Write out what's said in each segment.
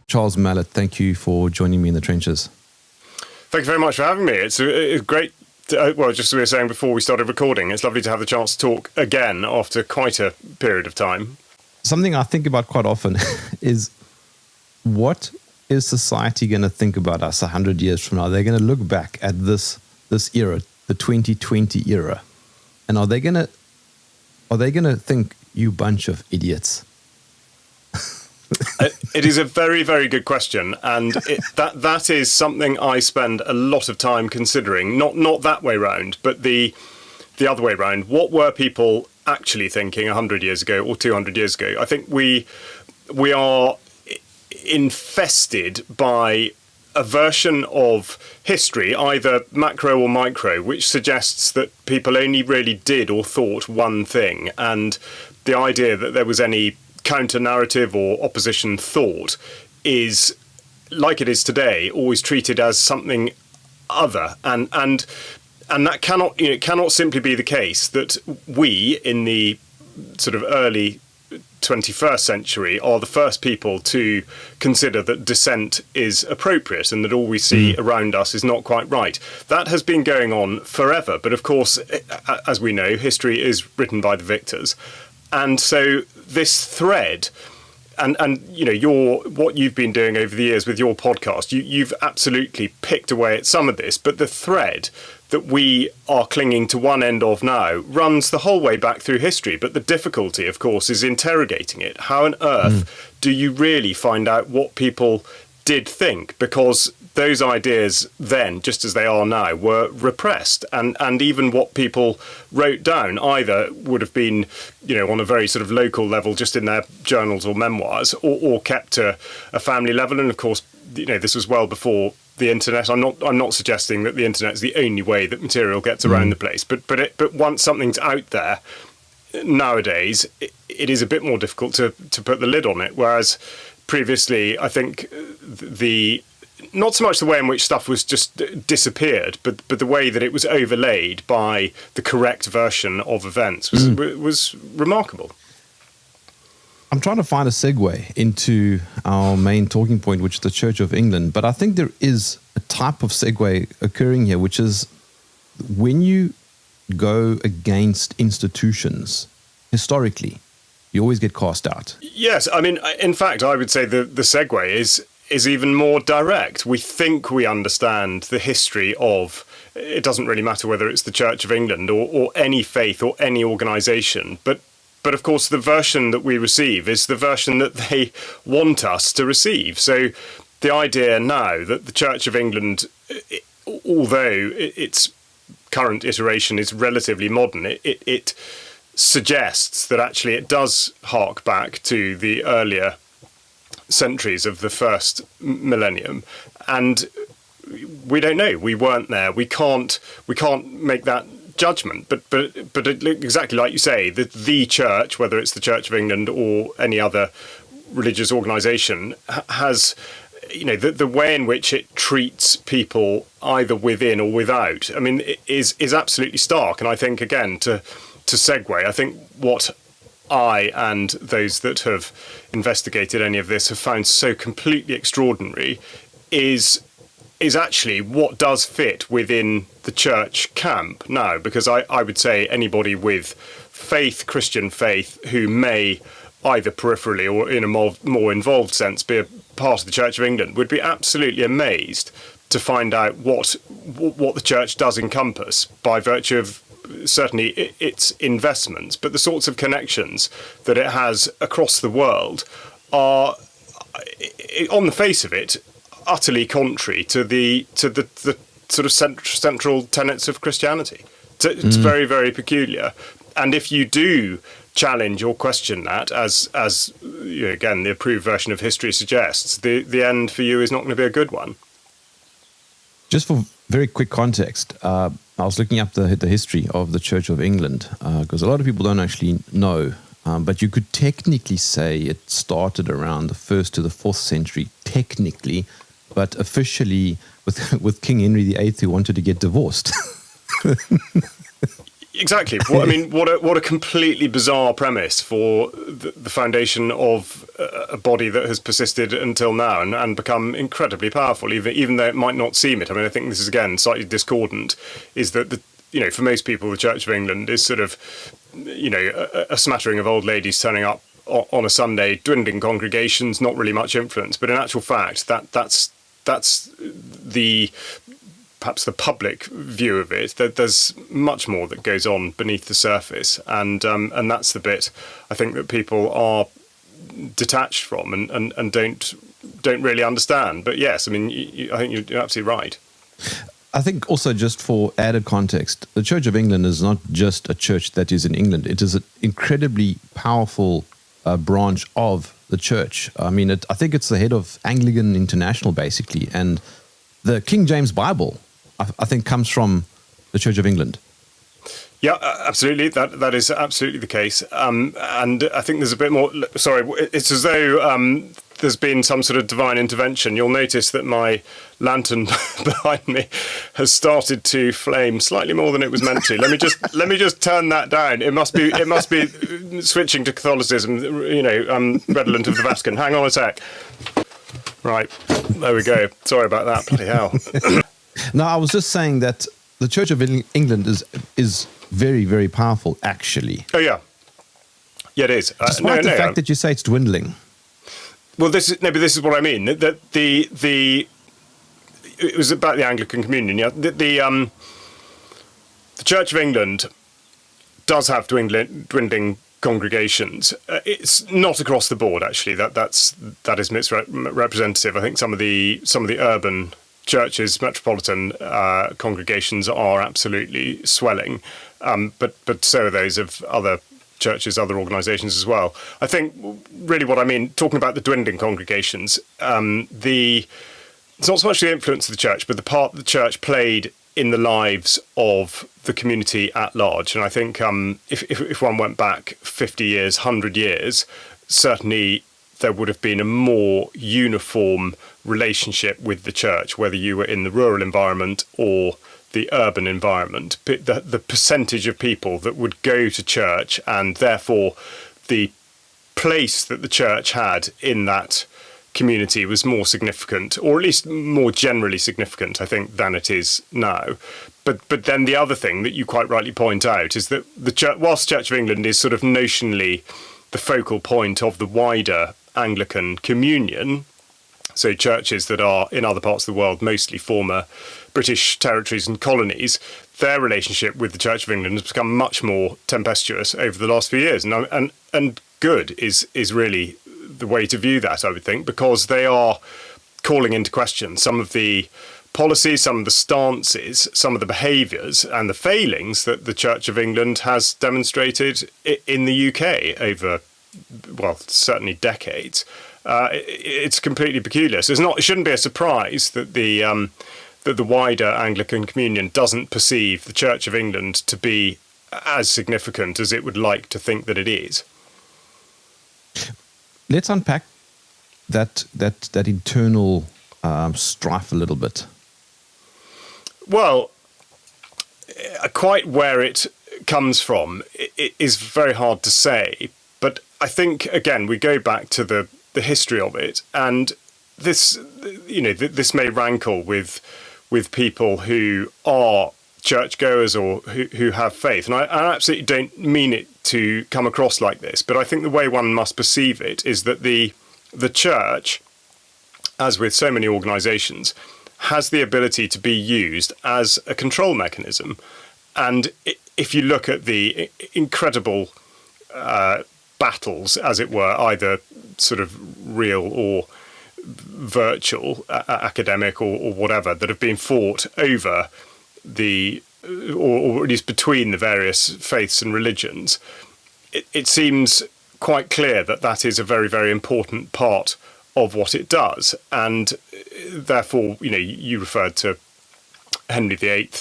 Charles Malet, thank you for joining me in the trenches. Thank you very much for having me. It's great. Just as we were saying before we started recording, it's lovely to have the chance to talk again after quite a period of time. Something I think about quite often is, what is society going to think about us 100 years from now? They're going to look back at this era, the 2020 era, and are they going to think, you bunch of idiots? It is a very, very good question, and that is something I spend a lot of time considering. Not that way round, but the other way round. What were people actually thinking 100 years ago or 200 years ago? I think we are infested by a version of history, either macro or micro, which suggests that people only really did or thought one thing, and the idea that there was any counter-narrative or opposition thought is, like it is today, always treated as something other, and that cannot simply be the case that we in the sort of early 21st century are the first people to consider that dissent is appropriate and that all we see around us is not quite right. That has been going on forever, but of course, as we know, history is written by the victors. And so this thread, and what you've been doing over the years with your podcast, you've absolutely picked away at some of this, but the thread that we are clinging to one end of now runs the whole way back through history. But the difficulty, of course, is interrogating it. How on earth do you really find out what people did think? Because those ideas then, just as they are now, were repressed, and even what people wrote down either would have been, on a very sort of local level, just in their journals or memoirs, or kept to a family level. And of course, this was well before the internet. I'm not suggesting that the internet is the only way that material gets around the place, but once something's out there nowadays, it is a bit more difficult to put the lid on it. Whereas previously, I think not so much the way in which stuff was just disappeared, but the way that it was overlaid by the correct version of events was remarkable. I'm trying to find a segue into our main talking point, which is the Church of England. But I think there is a type of segue occurring here, which is when you go against institutions, historically, you always get cast out. Yes, I mean, in fact, I would say the segue is even more direct. We think we understand the history of, it doesn't really matter whether it's the Church of England or any faith or any organisation, but of course the version that we receive is the version that they want us to receive. So the idea now that the Church of England, although its current iteration is relatively modern, it suggests that actually it does hark back to the earlier centuries of the first millennium, and we don't know. We weren't there. We can't make that judgment. But exactly like you say, the church, whether it's the Church of England or any other religious organisation, has the way in which it treats people either within or without. I mean, is absolutely stark. And I think, again, to segue, I think what I and those that have investigated any of this have found so completely extraordinary is actually what does fit within the church camp now, because I would say anybody with faith, Christian faith, who may either peripherally or in a more involved sense be a part of the Church of England would be absolutely amazed to find out what the church does encompass by virtue of certainly its investments, but the sorts of connections that it has across the world are, on the face of it, utterly contrary to the sort of central tenets of Christianity. It's very, very peculiar. And if you do challenge or question that, as again the approved version of history suggests, the end for you is not going to be a good one. Just for very quick context, I was looking up the history of the Church of England, because a lot of people don't actually know, but you could technically say it started around the 1st to the 4th century, technically, but officially with King Henry VIII, who wanted to get divorced. Exactly. Well, I mean, what a completely bizarre premise for the foundation of a body that has persisted until now and become incredibly powerful, even though it might not seem it. I mean, I think this is, again, slightly discordant, is that, for most people, the Church of England is sort of, a smattering of old ladies turning up on a Sunday, dwindling congregations, not really much influence. But in actual fact, that's perhaps the public view of it, that there's much more that goes on beneath the surface, and that's the bit I think that people are detached from and don't really understand. But yes, I mean, I think you're absolutely right. I think also, just for added context, the Church of England is not just a church that is in England. It is an incredibly powerful branch of the church. I mean, I think it's the head of Anglican International, basically, and the King James Bible, I think, comes from the Church of England. Yeah, absolutely. That is absolutely the case. And I think there's a bit more. Sorry, it's as though there's been some sort of divine intervention. You'll notice that my lantern behind me has started to flame slightly more than it was meant to. Let me just turn that down. It must be switching to Catholicism. Redolent of the Vatican. Hang on a sec. Right, there we go. Sorry about that. Bloody hell. No, I was just saying that the Church of England is very, very powerful, actually. Oh, yeah. Yeah, it is. Despite the fact that you say it's dwindling. Well, this is what I mean. That it was about the Anglican Communion. Yeah, the Church of England does have dwindling congregations. It's not across the board, actually. That is misrepresentative. I think some of the urban churches, metropolitan congregations are absolutely swelling, but so are those of other churches, other organisations as well. I think really what I mean, talking about the dwindling congregations, it's not so much the influence of the church, but the part the church played in the lives of the community at large. And I think if one went back 50 years, 100 years, certainly there would have been a more uniform relationship with the church, whether you were in the rural environment or the urban environment. The percentage of people that would go to church, and therefore the place that the church had in that community, was more significant, or at least more generally significant, I think, than it is now. But then the other thing that you quite rightly point out is that the church, whilst Church of England is sort of notionally the focal point of the wider Anglican communion, so churches that are in other parts of the world, mostly former British territories and colonies, their relationship with the Church of England has become much more tempestuous over the last few years. And good is really the way to view that, I would think, because they are calling into question some of the policies, some of the stances, some of the behaviours and the failings that the Church of England has demonstrated in the UK over, well, certainly decades. It's completely peculiar. So it shouldn't be a surprise that the wider Anglican communion doesn't perceive the Church of England to be as significant as it would like to think that it is. Let's unpack that internal strife a little bit. Well, quite where it comes from it is very hard to say. But I think, again, we go back to the history of it, and this may rankle with people who are churchgoers or who have faith. And I absolutely don't mean it to come across like this, but I think the way one must perceive it is that the church, as with so many organisations, has the ability to be used as a control mechanism. And if you look at the incredible battles, as it were, either sort of real or virtual, academic or whatever, that have been fought over or at least between the various faiths and religions, it seems quite clear that is a very, very important part of what it does. And therefore, you referred to Henry VIII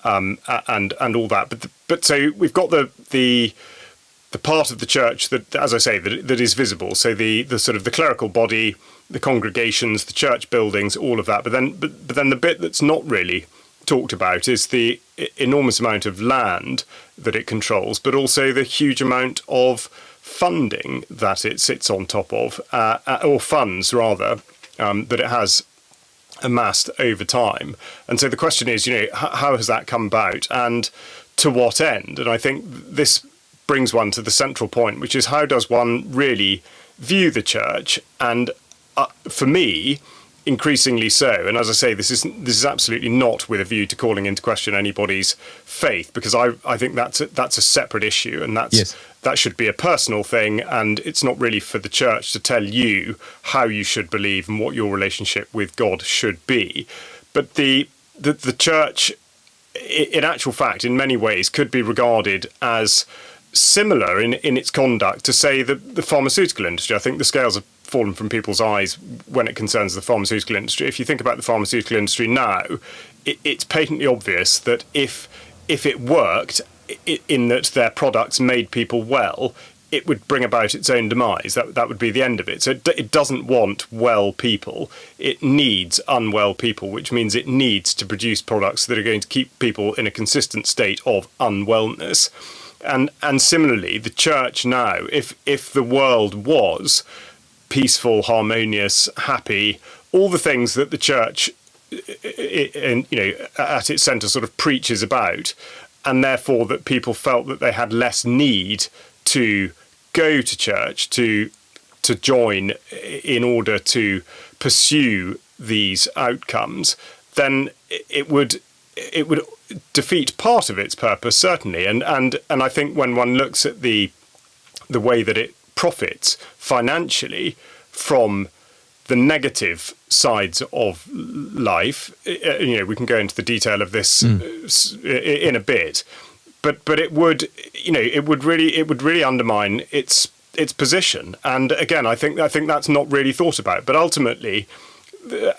and all that. But so we've got the part of the church that, as I say, that is visible. So the sort of the clerical body, the congregations, the church buildings, all of that. But then the bit that's not really talked about is the enormous amount of land that it controls, but also the huge amount of funding that it sits on top of, or funds rather, that it has amassed over time. And so the question is, how has that come about and to what end? And I think this brings one to the central point, which is how does one really view the church? And for me, increasingly so, and as I say, this is absolutely not with a view to calling into question anybody's faith, because I think that's a separate issue, and that should be a personal thing, and it's not really for the church to tell you how you should believe and what your relationship with God should be. But the church, in actual fact, in many ways, could be regarded as similar in its conduct to, say, the pharmaceutical industry. I think the scales have fallen from people's eyes when it concerns the pharmaceutical industry. If you think about the pharmaceutical industry now, it's patently obvious that if it worked, in that their products made people well, it would bring about its own demise. That would be the end of it. So it doesn't want well people. It needs unwell people, which means it needs to produce products that are going to keep people in a consistent state of unwellness. And similarly, the church now, if the world was peaceful, harmonious, happy, all the things that the church, at its centre, sort of preaches about, and therefore that people felt that they had less need to go to church, to join in order to pursue these outcomes, then it would defeat part of its purpose, certainly. And I think when one looks at the way that it profits financially from the negative sides of life, we can go into the detail of this in a bit, but it would really undermine its position. And again, I think that's not really thought about. But ultimately,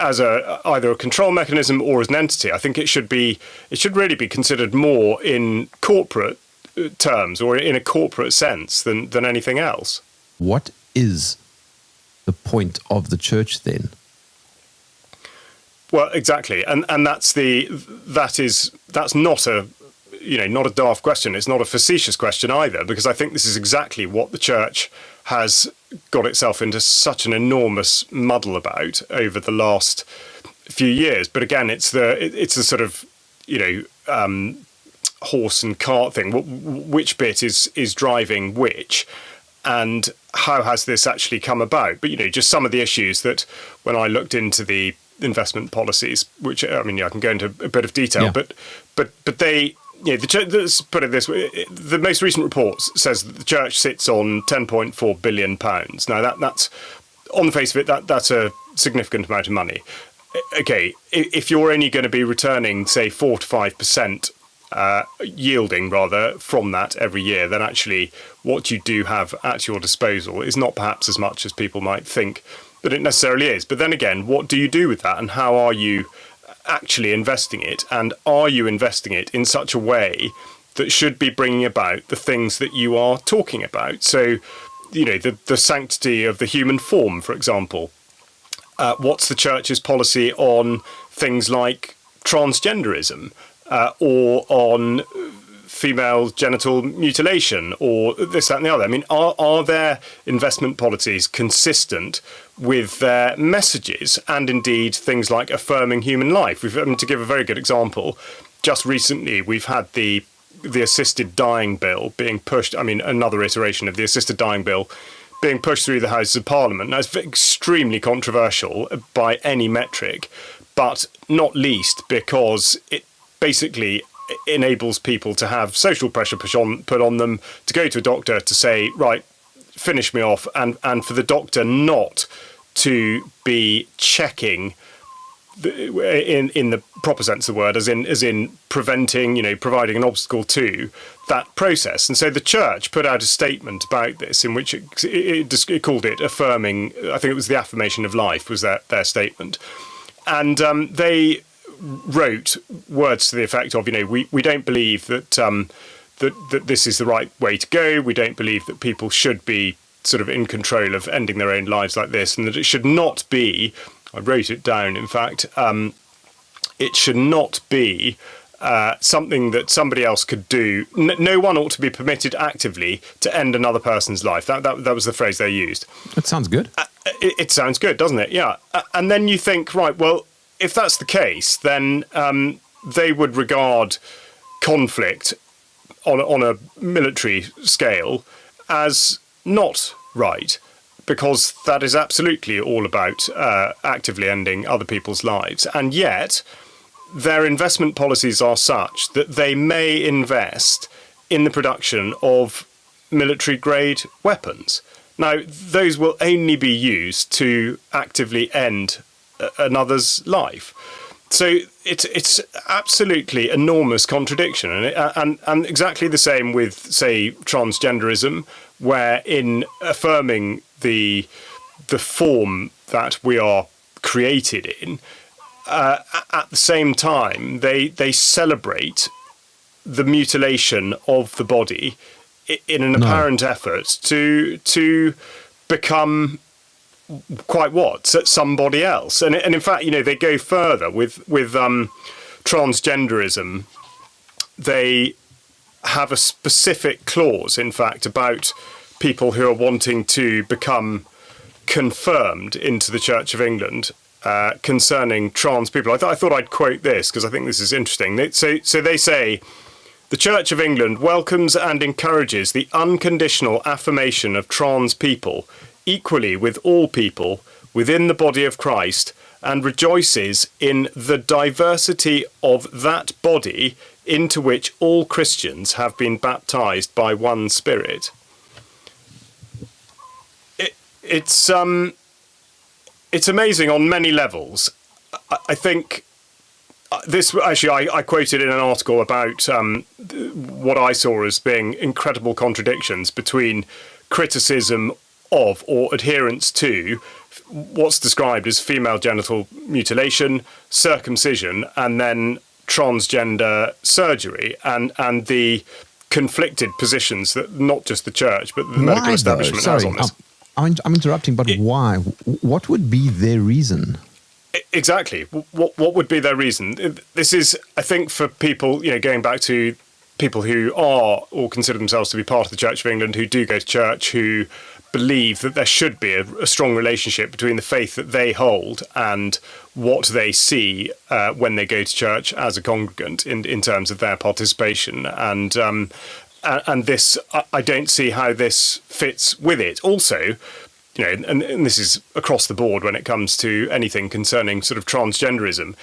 as either a control mechanism or as an entity, I think it should really be considered more in corporate terms or in a corporate sense than anything else. What is the point of the church then? Well, exactly, and that's not a not a daft question. It's not a facetious question either, because I think this is exactly what the church has got itself into such an enormous muddle about over the last few years. But again, it's a sort of horse and cart thing. Which bit is driving which, and how has this actually come about? But just some of the issues that when I looked into the investment policies, which I can go into a bit of detail, but they. The church, let's put it this way, the most recent report says that the church sits on £10.4 billion. Now, that's on the face of it, that's a significant amount of money. Okay, if you're only going to be returning, say, 4 to 5%, yielding rather from that every year, then actually what you do have at your disposal is not perhaps as much as people might think that it necessarily is. But then again, what do you do with that, and how are you actually investing it, and are you investing it in such a way that should be bringing about the things that you are talking about? So, the sanctity of the human form, for example. What's the church's policy on things like transgenderism, or on female genital mutilation, or this, that and the other? Are their investment policies consistent with their messages, and indeed things like affirming human life? To give a very good example, just recently we've had the assisted dying bill being pushed, another iteration of the assisted dying bill being pushed through the Houses of Parliament. Now, it's extremely controversial by any metric, but not least because it basically enables people to have social pressure put on them to go to a doctor to say, right, finish me off, and for the doctor not to be checking in the proper sense of the word, as in preventing, providing an obstacle to that process. And so the church put out a statement about this in which it called it affirming, I think it was the affirmation of life was their statement. And they wrote words to the effect of, we don't believe that this is the right way to go. We don't believe that people should be sort of in control of ending their own lives like this, and that it should not be, I wrote it down, in fact, it should not be something that somebody else could do. No one ought to be permitted actively to end another person's life. That was the phrase they used. That sounds good. It sounds good, doesn't it? Yeah. And then you think, right, well, if that's the case, then they would regard conflict on a military scale as not right, because that is absolutely all about actively ending other people's lives. And yet their investment policies are such that they may invest in the production of military-grade weapons. Now, those will only be used to actively end another's life. So it's absolutely enormous contradiction, and exactly the same with, say, transgenderism, where in affirming the form that we are created in, at the same time they celebrate the mutilation of the body in an apparent effort to become quite somebody else. And in fact, they go further with transgenderism. They have a specific clause, in fact, about people who are wanting to become confirmed into the Church of England concerning trans people. I thought I'd quote this because I think this is interesting. So they say, the Church of England welcomes and encourages the unconditional affirmation of trans people equally with all people within the body of Christ, and rejoices in the diversity of that body into which all Christians have been baptized by one Spirit. It's amazing on many levels. I think this, actually, I quoted in an article about what I saw as being incredible contradictions between criticism of or adherence to what's described as female genital mutilation, circumcision, and then transgender surgery, and the conflicted positions that not just the church but the medical establishment has on this. I'm interrupting, but why? What would be their reason? Exactly. What would be their reason? This is, I think, for people, going back to people who are or consider themselves to be part of the Church of England, who do go to church, who believe that there should be a strong relationship between the faith that they hold and what they see when they go to church as a congregant in terms of their participation. And this, I don't see how this fits with it. Also, and this is across the board when it comes to anything concerning sort of transgenderism.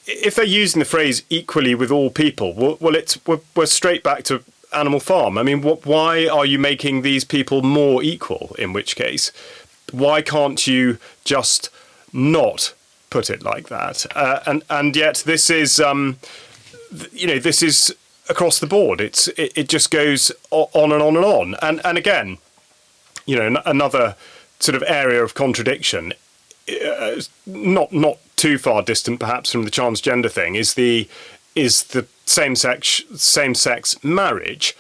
If they're using the phrase equally with all people, we're straight back to Animal Farm. I mean, why are you making these people more equal? In which case, why can't you just not put it like that? And yet, this is, this is across the board. It just goes on and on and on. And again, another sort of area of contradiction, not too far distant perhaps from the transgender thing, is the same-sex marriage.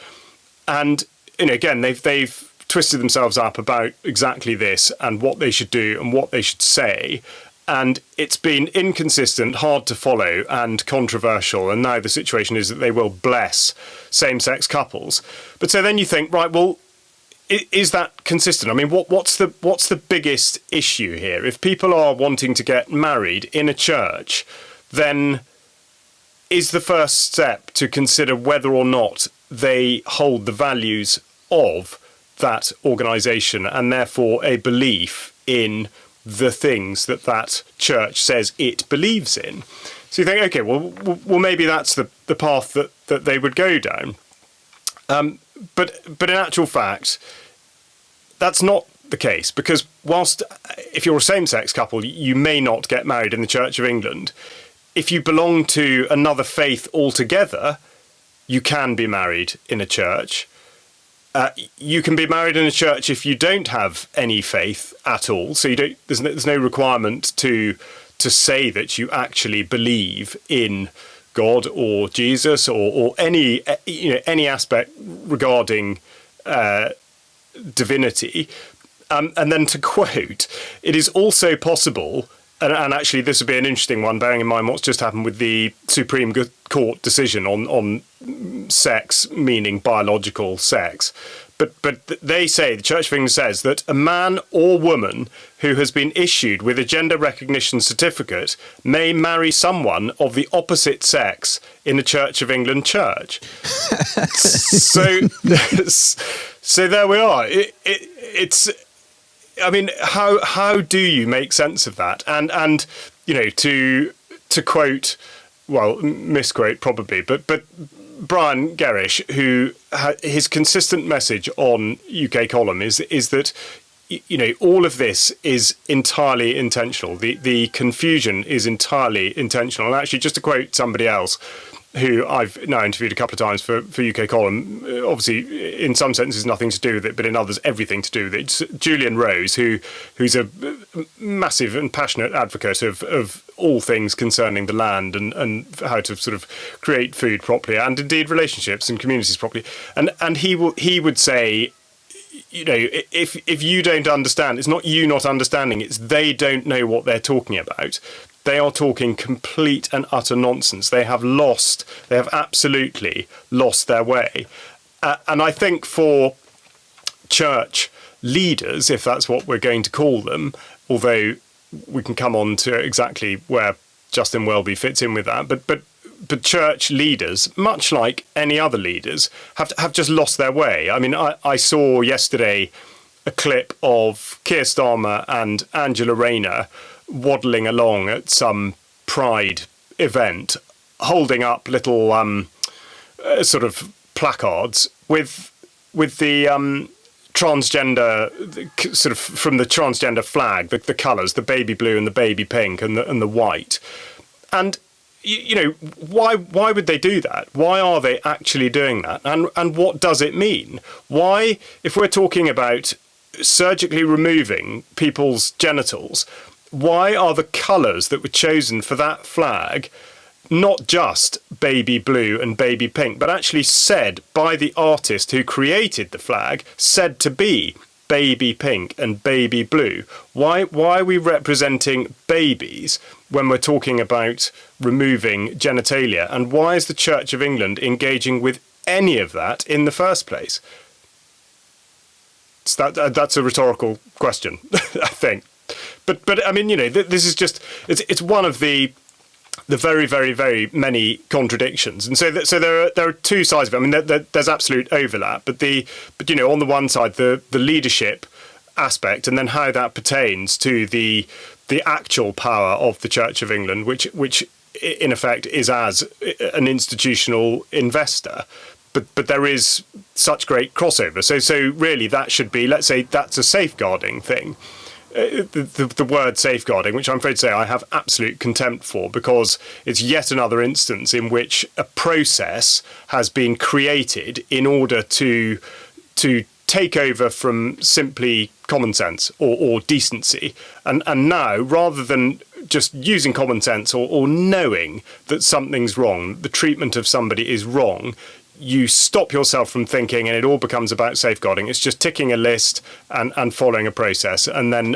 And again, they've twisted themselves up about exactly this and what they should do and what they should say, and it's been inconsistent, hard to follow, and controversial. And now the situation is that they will bless same-sex couples. But so then you think, right, well, is that consistent? I mean, what's the biggest issue here? If people are wanting to get married in a church, then is the first step to consider whether or not they hold the values of that organisation and therefore a belief in the things that church says it believes in. So you think, okay, well maybe that's the path that they would go down. But in actual fact, that's not the case, because whilst if you're a same-sex couple, you may not get married in the Church of England, if you belong to another faith altogether, you can be married in a church. You can be married in a church if you don't have any faith at all. So there's no requirement to say that you actually believe in God or Jesus or any aspect regarding divinity. And then to quote, it is also possible and actually this would be an interesting one, bearing in mind what's just happened with the Supreme Court decision on sex, meaning biological sex. But they say, the Church of England says, that a man or woman who has been issued with a gender recognition certificate may marry someone of the opposite sex in a Church of England church. So there we are. It's. I mean, how do you make sense of that? And to quote, well, misquote probably, but Brian Gerrish, who his consistent message on UK Column is that all of this is entirely intentional. The confusion is entirely intentional. And actually, just to quote somebody else, who I've now interviewed a couple of times for UK Column, obviously in some senses nothing to do with it, but in others everything to do with it. It's Julian Rose, who's a massive and passionate advocate of all things concerning the land and how to sort of create food properly and indeed relationships and communities properly. And he would say, if you don't understand, it's not you not understanding, it's they don't know what they're talking about. They are talking complete and utter nonsense. They have absolutely lost their way. And I think for church leaders, if that's what we're going to call them, although we can come on to exactly where Justin Welby fits in with that, but church leaders, much like any other leaders, have just lost their way. I mean, I saw yesterday a clip of Keir Starmer and Angela Rayner waddling along at some pride event, holding up little sort of placards with the transgender, sort of from the transgender flag, the colours, the baby blue and the baby pink and the white. And why would they do that? Why are they actually doing that? And what does it mean? Why, if we're talking about surgically removing people's genitals, why are the colours that were chosen for that flag not just baby blue and baby pink, but actually said by the artist who created the flag, said to be baby pink and baby blue? Why are we representing babies when we're talking about removing genitalia? And why is the Church of England engaging with any of that in the first place? So that's a rhetorical question, I think. But I mean, this is just it's one of the very, very, very many contradictions, and so there are two sides of it. I mean, there's absolute overlap, but on the one side, the leadership aspect, and then how that pertains to the actual power of the Church of England, which in effect is as an institutional investor. But there is such great crossover. So really, that should be, let's say, that's a safeguarding thing. The word safeguarding, which I'm afraid to say I have absolute contempt for, because it's yet another instance in which a process has been created in order to take over from simply common sense or decency. And now, rather than just using common sense or knowing that something's wrong, the treatment of somebody is wrong, you stop yourself from thinking, and it all becomes about safeguarding. It's just ticking a list and following a process, and then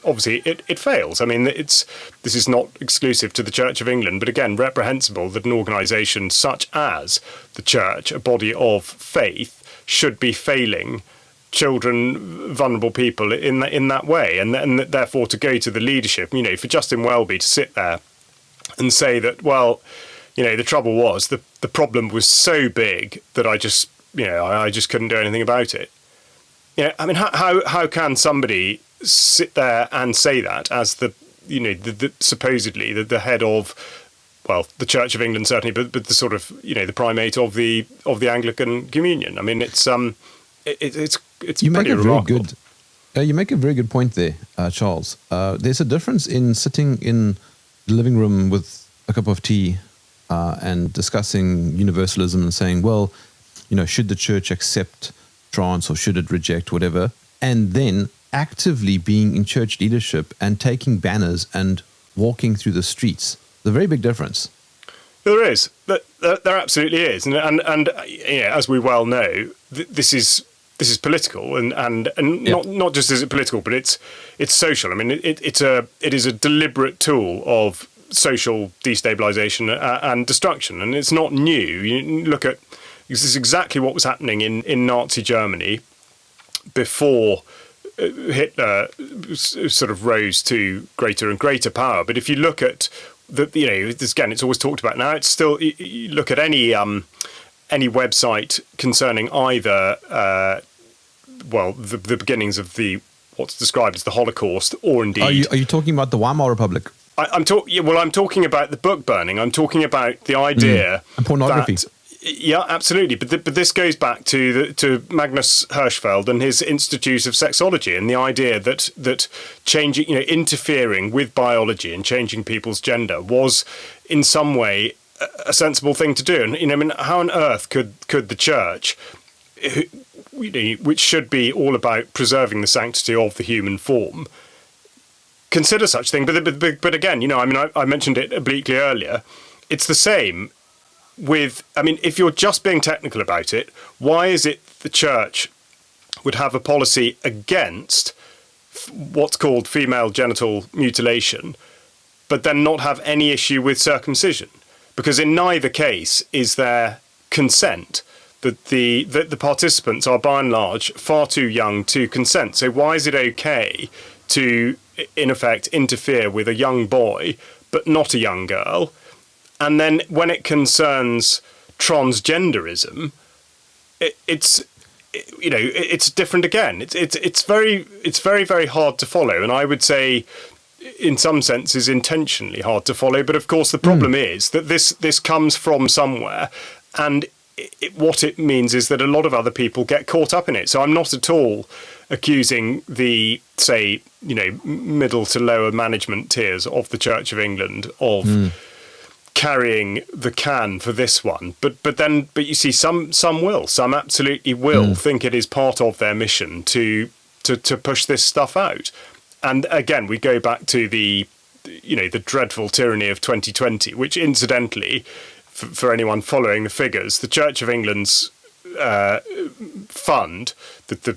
obviously it fails. I mean, this is not exclusive to the Church of England, but again, reprehensible that an organisation such as the Church, a body of faith, should be failing children, vulnerable people in that way, and therefore to go to the leadership. For Justin Welby to sit there and say that, well, the trouble was the problem was so big that I just couldn't do anything about it. I mean, how can somebody sit there and say that as the supposedly the head of, well, the Church of England certainly, but the sort of the primate of the Anglican Communion? I mean, it's you pretty remarkable. You make a very good point there, Charles. There's a difference in sitting in the living room with a cup of tea and discussing universalism and saying, well, should the church accept trans or should it reject whatever, and then actively being in church leadership and taking banners and walking through the streets. There's a very big difference. There is. There absolutely is. And as we well know, this is this is political, and not just is it political, but it's social. I mean, it is a deliberate tool of social destabilization and destruction, and it's not new. You look at, this is exactly what was happening in Nazi Germany before Hitler sort of rose to greater and greater power. But if you look at this, again, it's always talked about now. It's still, you look at any website concerning either the beginnings of what's described as the Holocaust, or indeed, are you talking about the Weimar Republic? I'm talking about the book burning. I'm talking about the idea and pornography. Yeah, absolutely. But this goes back to Magnus Hirschfeld and his Institute of Sexology, and the idea that changing, interfering with biology and changing people's gender was in some way a sensible thing to do. And I mean, how on earth could the church, which should be all about preserving the sanctity of the human form, consider such thing? But again, I mentioned it obliquely earlier. It's the same with, if you're just being technical about it, why is it the church would have a policy against what's called female genital mutilation, but then not have any issue with circumcision? Because in neither case is there consent. That the participants are by and large far too young to consent. So why is it okay to, in effect, interfere with a young boy but not a young girl? And then when it concerns transgenderism, it's different again. It's very, very hard to follow, and I would say, in some senses, intentionally hard to follow. But of course, the problem is that this comes from somewhere, and what it means is that a lot of other people get caught up in it. So I'm not at all accusing the, say, middle to lower management tiers of the Church of England of carrying the can for this one, but you see, some absolutely will think it is part of their mission to push this stuff out. And again, we go back to the dreadful tyranny of 2020, which incidentally, for anyone following the figures, the Church of England's fund,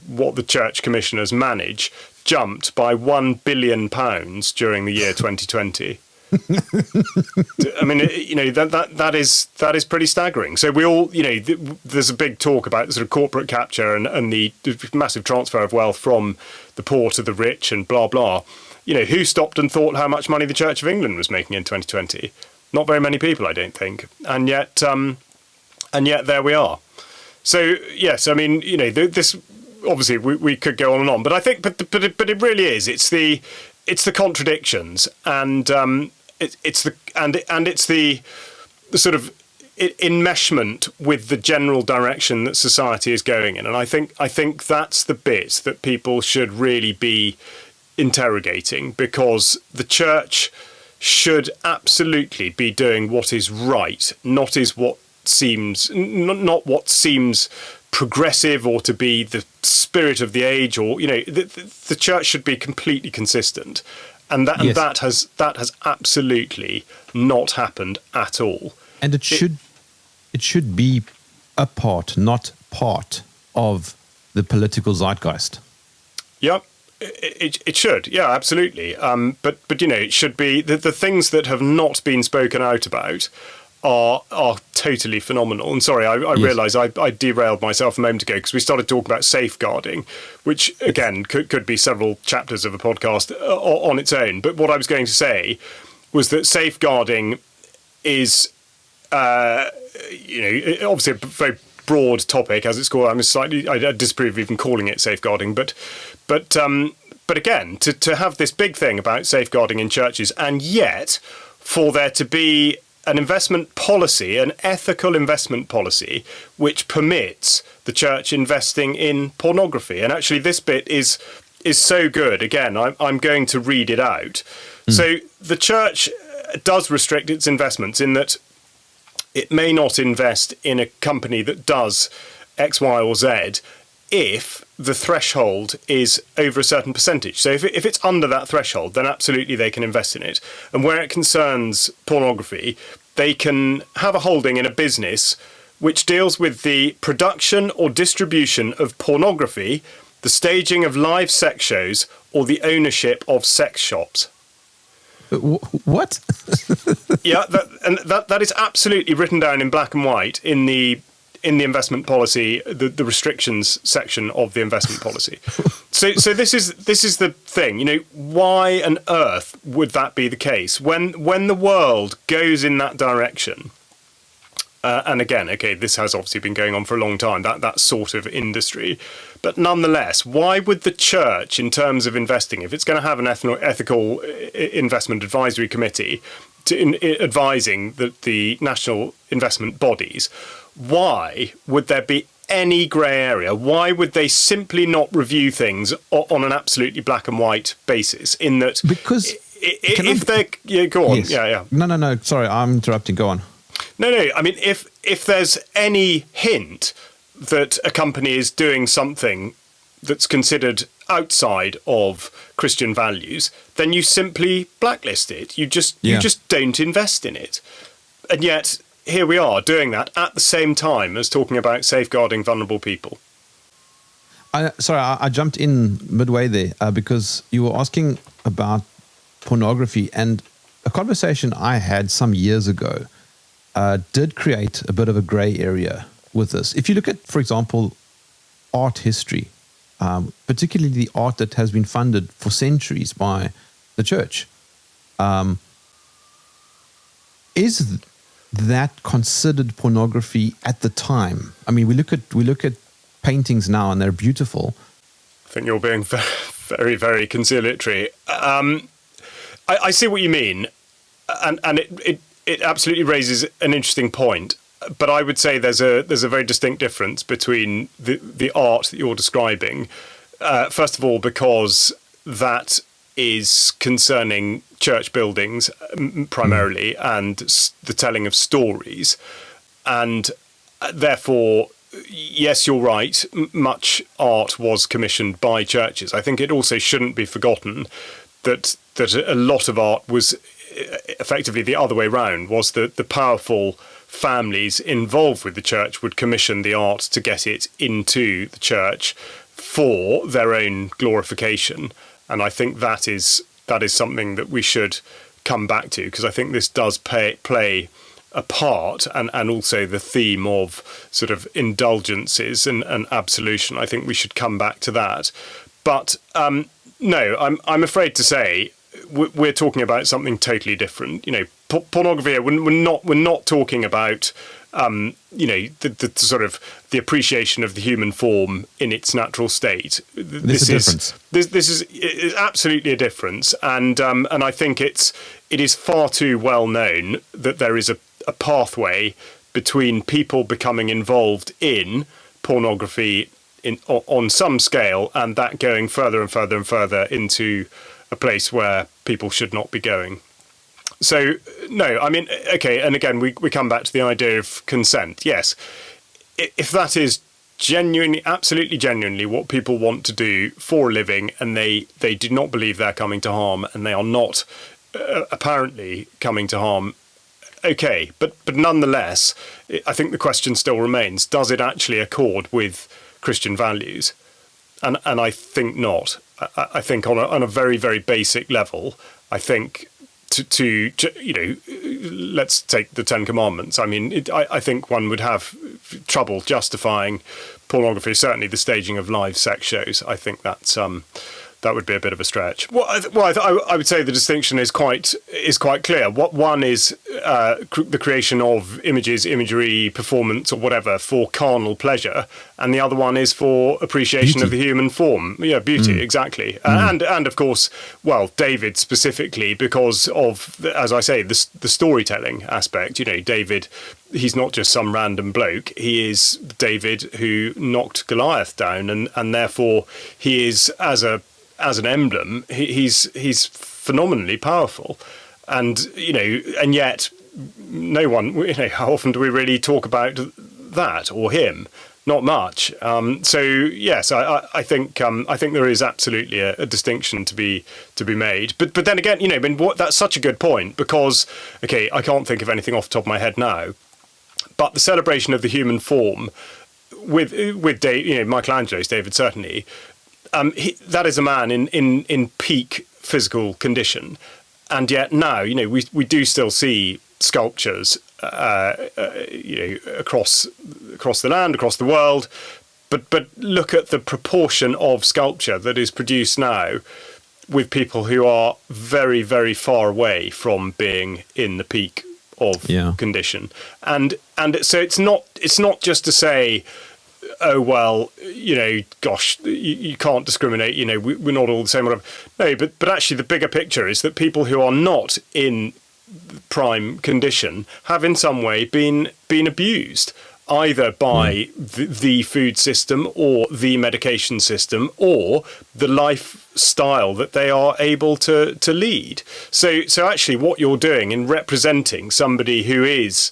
what the church commissioners manage, jumped by £1 billion during the year 2020. I mean, that is pretty staggering. So we all, there's a big talk about sort of corporate capture and the massive transfer of wealth from the poor to the rich and blah blah. Who stopped and thought how much money the Church of England was making in 2020? Not very many people, I don't think. And yet there we are. So yes, I mean, this obviously we could go on and on, but I think, but it really is. It's the contradictions, and it's the sort of enmeshment with the general direction that society is going in. And I think that's the bit that people should really be interrogating, because the church should absolutely be doing what is right, not what seems progressive or to be the spirit of the age, or the church should be completely consistent. And that has absolutely not happened at all. And it should be a part, not part of the political zeitgeist. Yeah, it should. Yeah, absolutely. But it should be the things that have not been spoken out about are totally phenomenal. And sorry, I realised I derailed myself a moment ago, because we started talking about safeguarding, which again could be several chapters of a podcast on its own. But what I was going to say was that safeguarding is, obviously a very broad topic, as it's called. I disapprove of even calling it safeguarding, but again, to have this big thing about safeguarding in churches, and yet for there to be an investment policy, an ethical investment policy, which permits the church investing in pornography. And actually, this bit is so good. Again, I'm going to read it out. So the church does restrict its investments in that it may not invest in a company that does X, Y, or Z if the threshold is over a certain percentage. So if it's under that threshold, then absolutely they can invest in it. And where it concerns pornography, they can have a holding in a business which deals with the production or distribution of pornography, the staging of live sex shows, or the ownership of sex shops. What? Yeah, that is absolutely written down in black and white in the investment policy, the restrictions section of the investment policy. So this is the thing. Why on earth would that be the case when the world goes in that direction? And again, okay, this has obviously been going on for a long time, that sort of industry. But nonetheless, why would the church, in terms of investing, if it's going to have an ethical investment advisory committee advising the national investment bodies, why would there be any grey area? Why would they simply not review things on an absolutely black and white basis? In that, because if they're go on, yes. No. Sorry, I'm interrupting. Go on. No. I mean, if there's any hint that a company is doing something that's considered outside of Christian values, then you simply blacklist it. You just don't invest in it. And yet here we are doing that at the same time as talking about safeguarding vulnerable people. I jumped in midway there because you were asking about pornography, and a conversation I had some years ago did create a bit of a grey area with this. If you look at, for example, art history, particularly the art that has been funded for centuries by the church, is that considered pornography at the time? I mean, we look at paintings now and they're beautiful. I think you're being very, very conciliatory. I see what you mean, and it absolutely raises an interesting point. But I would say there's a very distinct difference between the art that you're describing. First of all, because that is concerning church buildings primarily and the telling of stories. And therefore, yes, you're right, much art was commissioned by churches. I think it also shouldn't be forgotten that a lot of art was effectively the other way round, was that the powerful families involved with the church would commission the art to get it into the church for their own glorification. And I think that is something that we should come back to, because I think this does play a part, and also the theme of sort of indulgences and absolution. I think we should come back to that. But no, I'm afraid to say we're talking about something totally different. Pornography. We're not talking about the sort of the appreciation of the human form in its natural state. This is absolutely a difference, and I think it is far too well known that there is a pathway between people becoming involved in pornography on some scale, and that going further and further and further into a place where people should not be going. So, no, I mean, okay, and again, we come back to the idea of consent. Yes, if that is absolutely genuinely what people want to do for a living, and they do not believe they're coming to harm, and they are not apparently coming to harm, okay, but nonetheless, I think the question still remains, does it actually accord with Christian values? And I think not. I think on a very, very basic level, I think to let's take the Ten Commandments. I mean, I think one would have trouble justifying pornography, certainly the staging of live sex shows. I think that would be a bit of a stretch. I would say the distinction is quite clear. What one is the creation of imagery, performance, or whatever for carnal pleasure, and the other one is for appreciation beauty of the human form. Yeah, beauty, exactly. And of course, well, David specifically, because of, as I say, the storytelling aspect. David, he's not just some random bloke. He is David who knocked Goliath down, and therefore he is as an emblem, he's phenomenally powerful, and yet no one. How often do we really talk about that or him? Not much. So yes, I think there is absolutely a distinction to be made. But then again, that's such a good point, because okay, I can't think of anything off the top of my head now. But the celebration of the human form with Michelangelo's David, certainly, that is a man in peak physical condition. And yet now, we do still see sculptures, across the land, across the world. But look at the proportion of sculpture that is produced now with people who are very, very far away from being in the peak of condition. And so it's not just to say, oh, well, gosh, you can't discriminate, we're not all the same, whatever. No, but actually the bigger picture is that people who are not in prime condition have in some way been abused, either by the food system or the medication system or the lifestyle that they are able to lead. So actually what you're doing in representing somebody who is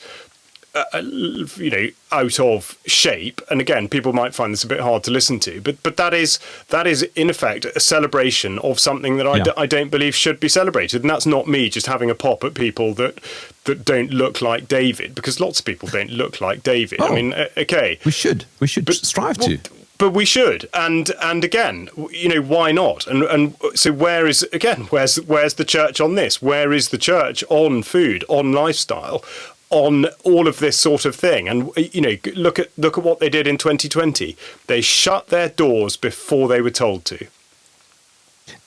out of shape, and again, people might find this a bit hard to listen to, but that is in effect a celebration of something that I don't believe should be celebrated. And that's not me just having a pop at people that don't look like David, because lots of people don't look like David. I mean, okay, we should strive to. But we should, and again, why not? And so where's the church on this? Where is the church on food, on lifestyle, on all of this sort of thing? And look at what they did in 2020. They shut their doors before they were told to,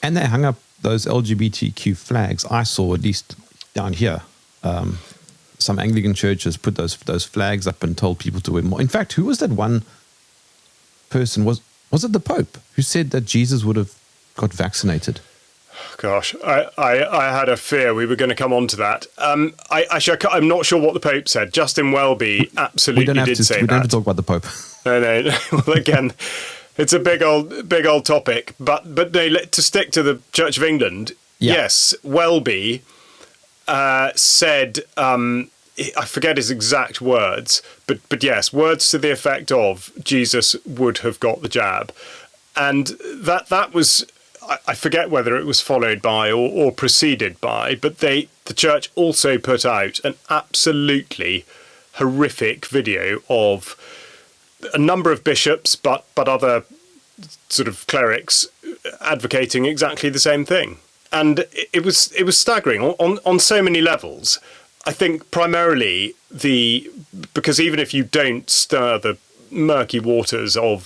and they hung up those LGBTQ flags. I saw, at least down here, some Anglican churches put those flags up and told people to wear more. In fact, who was that one person? Was it the Pope who said that Jesus would have got vaccinated? Gosh, I had a fear we were going to come on to that. I'm not sure what the Pope said. Justin Welby absolutely did say that. We don't have to talk about the Pope. No. Well, again, it's a big old topic. But no, to stick to the Church of England, yes, Welby said, I forget his exact words, but yes, words to the effect of Jesus would have got the jab. And that was, I forget whether it was followed by or preceded by, but the church also put out an absolutely horrific video of a number of bishops, but other sort of clerics advocating exactly the same thing. And it was staggering on so many levels. I think primarily because even if you don't stir the murky waters of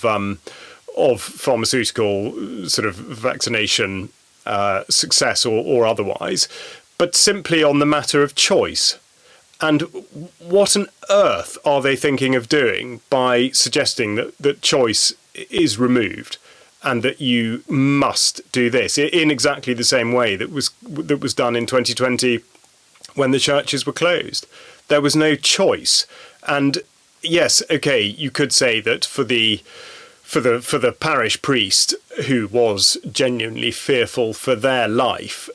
pharmaceutical sort of vaccination success or otherwise, but simply on the matter of choice. And what on earth are they thinking of doing by suggesting that choice is removed and that you must do this in exactly the same way that was done in 2020 when the churches were closed? There was no choice. And yes, okay, you could say that for the parish priest who was genuinely fearful for their life,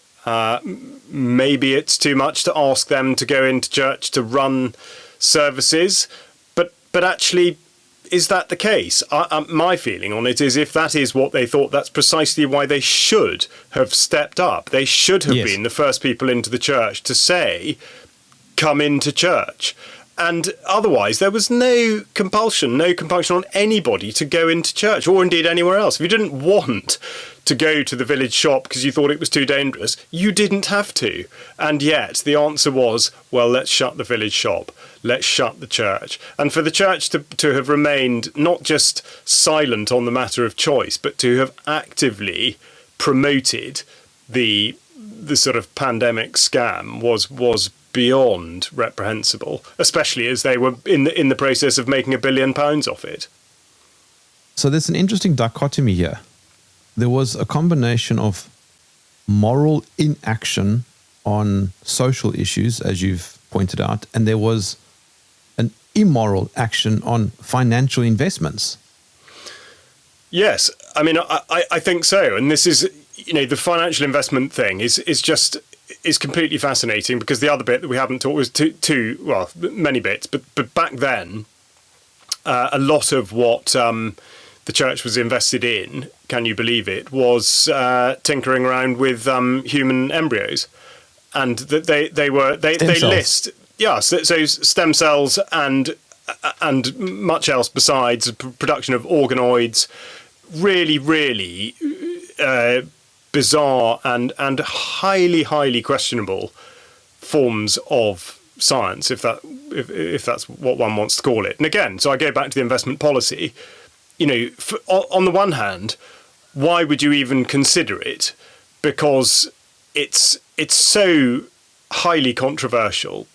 maybe it's too much to ask them to go into church to run services, but actually, is that the case? My feeling on it is, if that is what they thought, that's precisely why they should have stepped up. They should have been the first people into the church to say, come into church. And otherwise, there was no compulsion on anybody to go into church, or indeed anywhere else. If you didn't want to go to the village shop because you thought it was too dangerous, you didn't have to. And yet the answer was, well, let's shut the village shop. Let's shut the church. And for the church to have remained not just silent on the matter of choice, but to have actively promoted the sort of pandemic scam was beyond reprehensible, especially as they were in the process of making £1 billion off it. So there's an interesting dichotomy here. There was a combination of moral inaction on social issues, as you've pointed out, and there was an immoral action on financial investments. Yes, I mean, I think so. And this is, the financial investment thing is completely fascinating, because the other bit that we haven't talked was many bits, but back then, a lot of what the church was invested in, can you believe it, was tinkering around with human embryos, and that they Yeah, so stem cells and much else besides, production of organoids, really bizarre and highly questionable forms of science, if that's what one wants to call it. And again, so I go back to the investment policy. On the one hand, why would you even consider it? Because it's so highly controversial.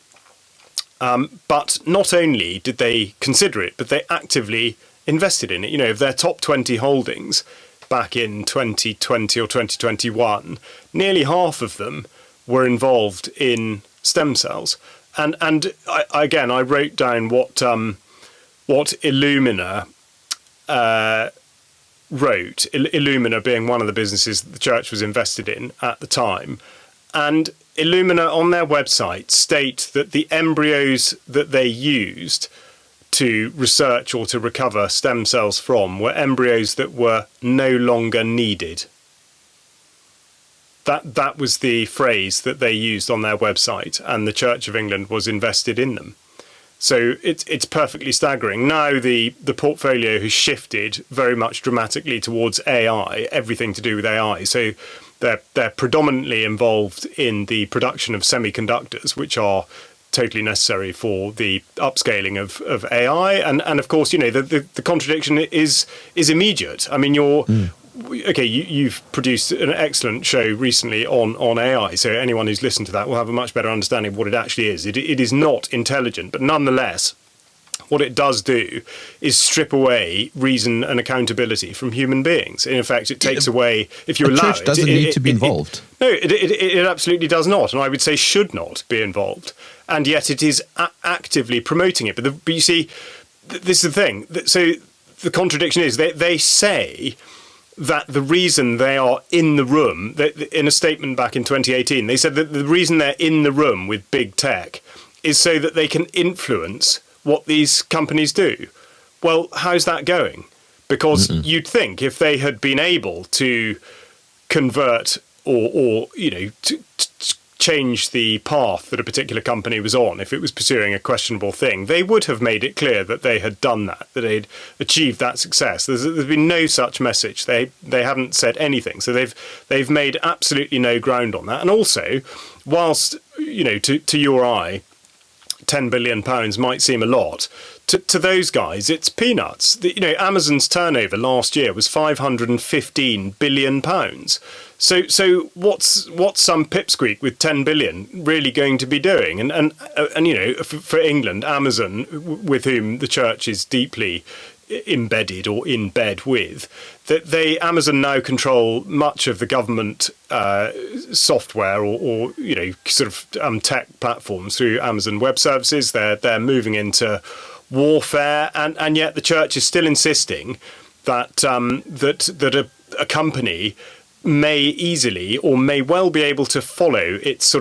But not only did they consider it, but they actively invested in it. Of their top 20 holdings back in 2020 or 2021, nearly half of them were involved in stem cells. And I wrote down what Illumina wrote, Illumina being one of the businesses that the church was invested in at the time. And Illumina on their website state that the embryos that they used to research or to recover stem cells from were embryos that were no longer needed. That was the phrase that they used on their website, and the Church of England was invested in them. So it's perfectly staggering. Now the portfolio has shifted very much dramatically towards AI, everything to do with AI. So they're predominantly involved in the production of semiconductors, which are totally necessary for the upscaling of AI. And of course, the contradiction is immediate. I mean, you've produced an excellent show recently on AI, so anyone who's listened to that will have a much better understanding of what it actually is. It is not intelligent, but nonetheless, what it does do is strip away reason and accountability from human beings. In effect, it takes away, if you allow it... The church doesn't need to be involved. No, it absolutely does not, and I would say should not be involved. And yet it is actively promoting it. But you see, this is the thing. So the contradiction is they say that the reason they are in the room, in a statement back in 2018, they said that the reason they're in the room with big tech is so that they can influence what these companies do. Well, how's that going? Because you'd think if they had been able to convert or to change the path that a particular company was on, if it was pursuing a questionable thing, they would have made it clear that they had done that they'd achieved that success. There's been no such message. They haven't said anything. So they've made absolutely no ground on that. And also, whilst, to your eye, £10 billion might seem a lot, to those guys, it's peanuts. Amazon's turnover last year was £515 billion. So what's some pipsqueak with 10 billion really going to be doing? And for England, Amazon, with whom the church is deeply embedded or in bed with, Amazon now control much of the government software or tech platforms through Amazon Web Services. They're moving into warfare, and yet the church is still insisting that a company may easily or may well be able to follow its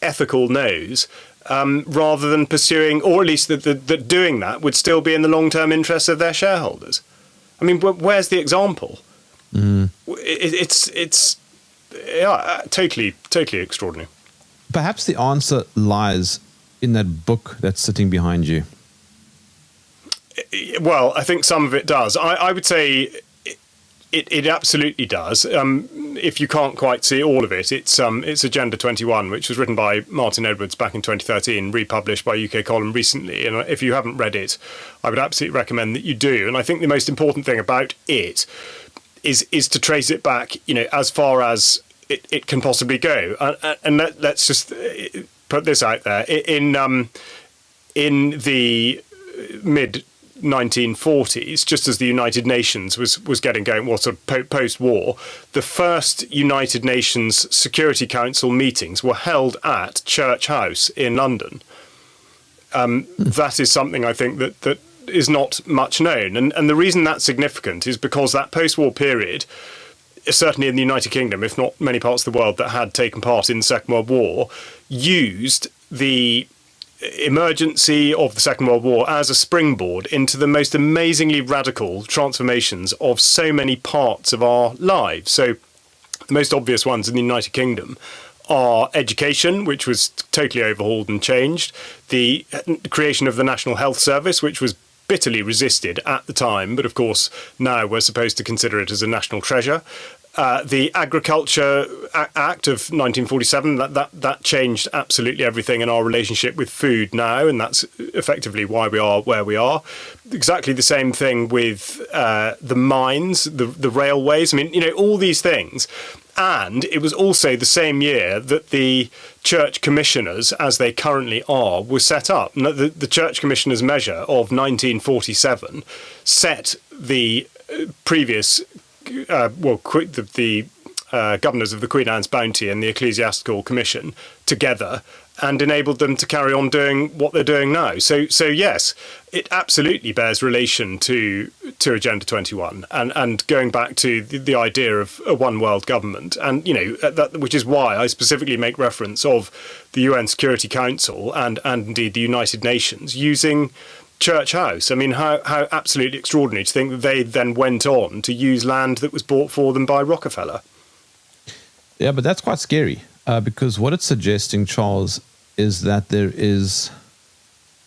ethical nose, rather than pursuing, or at least that doing that would still be in the long-term interests of their shareholders. I mean, where's the example? It's totally extraordinary. Perhaps the answer lies in that book that's sitting behind you. Well, I think some of it does. I would say it absolutely does. If you can't quite see all of it, it's Agenda 21, which was written by Martin Edwards back in 2013, republished by UK Column recently. And if you haven't read it, I would absolutely recommend that you do. And I think the most important thing about it is to trace it back, as far as it can possibly go. And let's just put this out there. In the mid 1940s, just as the United Nations was getting going, post-war, the first United Nations Security Council meetings were held at Church House in London. That is something I think that is not much known. And the reason that's significant is because that post-war period, certainly in the United Kingdom, if not many parts of the world that had taken part in the Second World War, used the emergency of the Second World War as a springboard into the most amazingly radical transformations of so many parts of our lives. So the most obvious ones in the United Kingdom our education, which was totally overhauled and changed, the creation of the National Health Service, which was bitterly resisted at the time, but of course now we're supposed to consider it as a national treasure. The Agriculture Act of 1947, that changed absolutely everything in our relationship with food now, and that's effectively why we are where we are. Exactly the same thing with the mines, the railways. I mean, you know, all these things. And it was also the same year that the church commissioners, as they currently are, were set up. The church commissioners' measure of 1947 set the previous the governors of the Queen Anne's Bounty and the Ecclesiastical Commission together and enabled them to carry on doing what they're doing now. So yes, it absolutely bears relation to Agenda 21 and going back to the idea of a one world government. And, you know, which is why I specifically make reference of the UN Security Council and indeed the United Nations using Church House. I mean, how absolutely extraordinary to think that they then went on to use land that was bought for them by Rockefeller. Yeah, but that's quite scary because what it's suggesting, Charles, is that there is,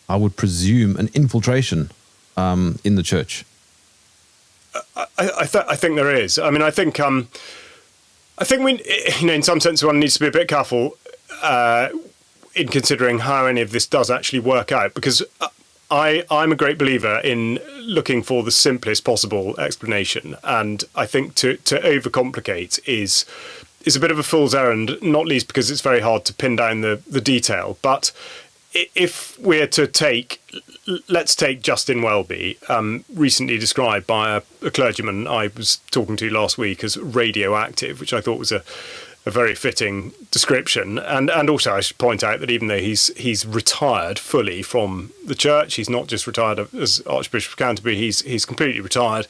I would presume, an infiltration in the church. I think there is. I mean, I think we, you know, in some sense, one needs to be a bit careful in considering how any of this does actually work out, because I'm a great believer in looking for the simplest possible explanation, and I think to overcomplicate is a bit of a fool's errand, not least because it's very hard to pin down the detail. But if we're to let's take Justin Welby, recently described by a clergyman I was talking to last week as radioactive, which I thought was a very fitting description. And also I should point out that even though he's retired fully from the church, he's not just retired as Archbishop of Canterbury, he's completely retired.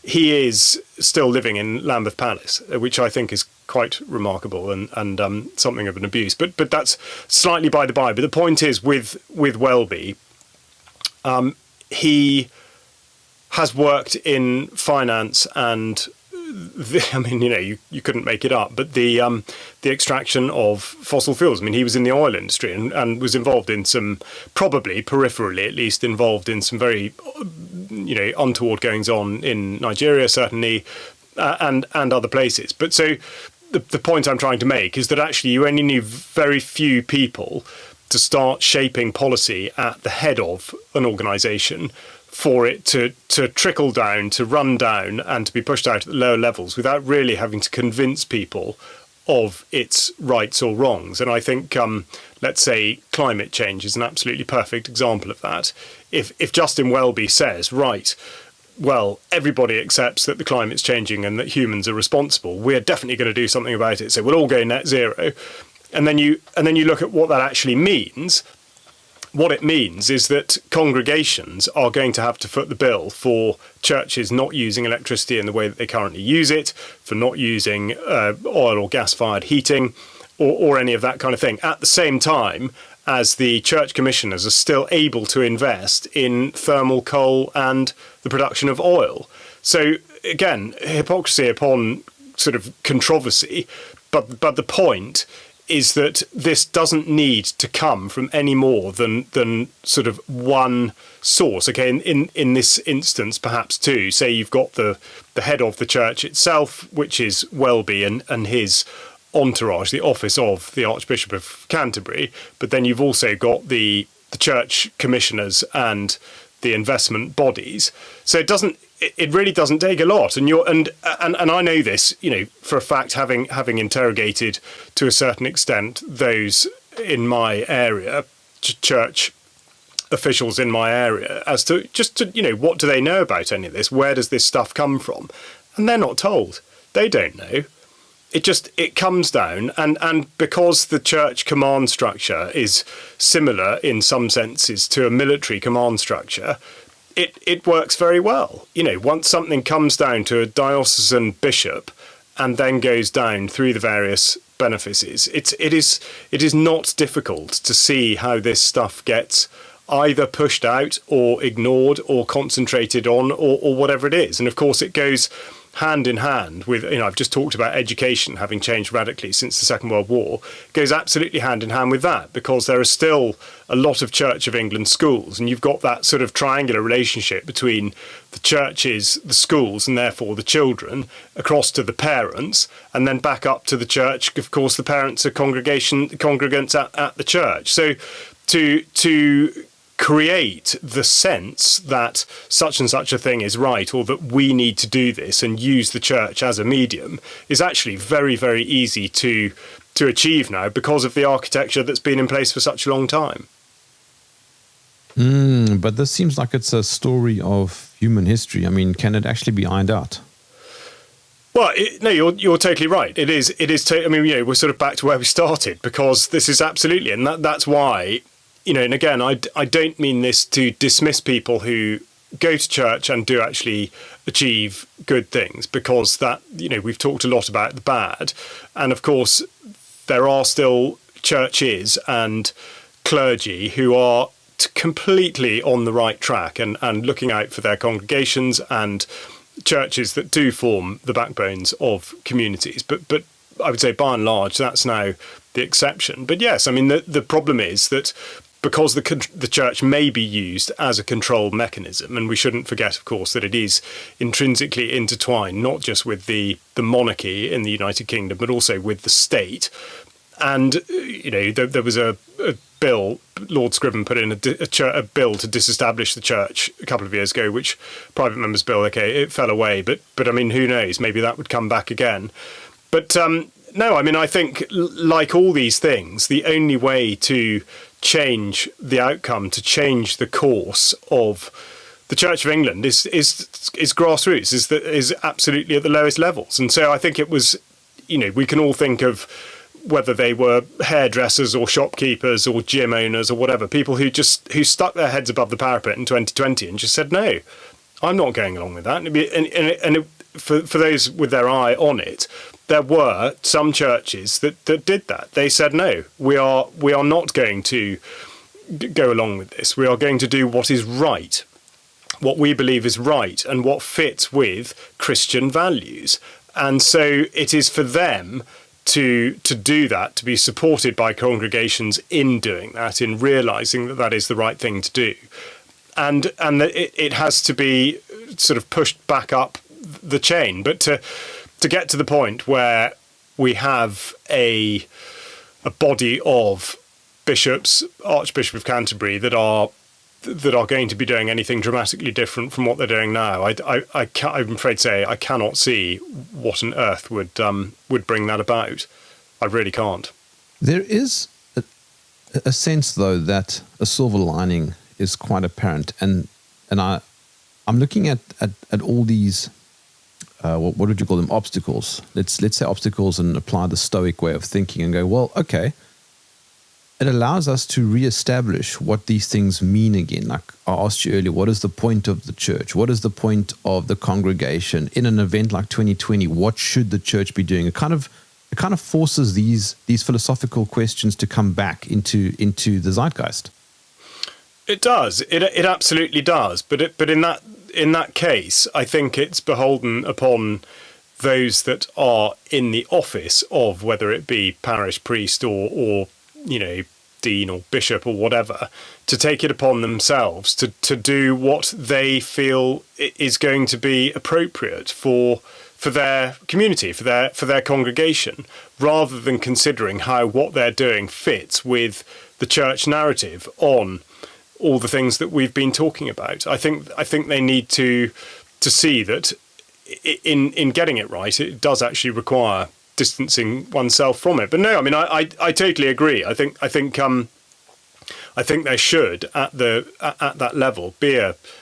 He is still living in Lambeth Palace, which I think is quite remarkable and something of an abuse. But that's slightly by the by. But the point is with Welby, he has worked in finance and I mean, you know, you couldn't make it up, but the extraction of fossil fuels. I mean, he was in the oil industry and was involved in some, probably peripherally at least, involved in some very, you know, untoward goings on in Nigeria, certainly, and other places. But so the point I'm trying to make is that actually you only need very few people to start shaping policy at the head of an organisation for it to trickle down, to run down, and to be pushed out at the lower levels without really having to convince people of its rights or wrongs. And I think, let's say, climate change is an absolutely perfect example of that. If Justin Welby says, right, well, everybody accepts that the climate's changing and that humans are responsible, we're definitely going to do something about it, so we'll all go net zero. And then you look at what that actually means. What it means is that congregations are going to have to foot the bill for churches not using electricity in the way that they currently use it, for not using oil or gas-fired heating or any of that kind of thing, at the same time as the church commissioners are still able to invest in thermal coal and the production of oil. So, again, hypocrisy upon sort of controversy, but the point is that this doesn't need to come from any more than sort of one source. Okay, in this instance, perhaps two. Say you've got the head of the church itself, which is Welby and his entourage, the office of the Archbishop of Canterbury, but then you've also got the church commissioners and the investment bodies. So it really doesn't take a lot, and I know this, you know, for a fact, having interrogated to a certain extent those in my area, church officials in my area, as to you know, what do they know about any of this? Where does this stuff come from? And they're not told. They don't know. It comes down, and because the church command structure is similar in some senses to a military command structure, it works very well. You know, once something comes down to a diocesan bishop and then goes down through the various benefices, it is not difficult to see how this stuff gets either pushed out or ignored or concentrated on or whatever it is. And of course it goes hand in hand with, I've just talked about education having changed radically since the Second World War, goes absolutely hand in hand with that, because there are still a lot of Church of England schools, and you've got that sort of triangular relationship between the churches, the schools, and therefore the children, across to the parents, and then back up to the church. Of course, the parents are congregants at the church. So to create the sense that such and such a thing is right, or that we need to do this and use the church as a medium, is actually very, very easy to achieve now, because of the architecture that's been in place for such a long time. But this seems like it's a story of human history. I mean, can it actually be ironed out? Well, no, you're totally right. It is. We're sort of back to where we started, because this is absolutely, and that's why, and again, I don't mean this to dismiss people who go to church and do actually achieve good things, because that, we've talked a lot about the bad. And of course, there are still churches and clergy who are completely on the right track and looking out for their congregations, and churches that do form the backbones of communities. But I would say by and large, that's now the exception. But yes, I mean, the problem is that because the church may be used as a control mechanism, and we shouldn't forget, of course, that it is intrinsically intertwined, not just with the monarchy in the United Kingdom, but also with the state. And, there was a bill, Lord Scriven put in a bill to disestablish the church a couple of years ago, which private members bill, it fell away. But I mean, who knows? Maybe that would come back again. But no, I mean, I think like all these things, the only way to change the outcome, to change the course of the Church of England is grassroots, is absolutely at the lowest levels. And so I think it was, we can all think of whether they were hairdressers or shopkeepers or gym owners or whatever, people who stuck their heads above the parapet in 2020 and just said, no, I'm not going along with that. And for those with their eye on it, there were some churches that did that. They said, no, we are not going to go along with this. We are going to do what is right, what we believe is right, and what fits with Christian values. And so it is for them to do that, to be supported by congregations in doing that, in realising that that is the right thing to do. And that it has to be sort of pushed back up the chain. But to get to the point where we have a body of bishops, Archbishop of Canterbury, that are going to be doing anything dramatically different from what they're doing now, I'm afraid to say I cannot see what on earth would bring that about. I really can't. There is a sense, though, that a silver lining is quite apparent, and I'm looking at all these. What would you call them? Obstacles. Let's say obstacles, and apply the Stoic way of thinking and go, well, okay. It allows us to reestablish what these things mean again. Like I asked you earlier, what is the point of the church? What is the point of the congregation in an event like 2020? What should the church be doing? It kind of forces these philosophical questions to come back into the zeitgeist. It does. It absolutely does. But in that case, I think it's beholden upon those that are in the office of, whether it be parish priest or dean or bishop or whatever, to take it upon themselves to do what they feel is going to be appropriate for their community, for their congregation, rather than considering how what they're doing fits with the church narrative on all the things that we've been talking about. I think they need to see that in getting it right, it does actually require distancing oneself from it. But no, I mean, I totally agree. I think there should at that level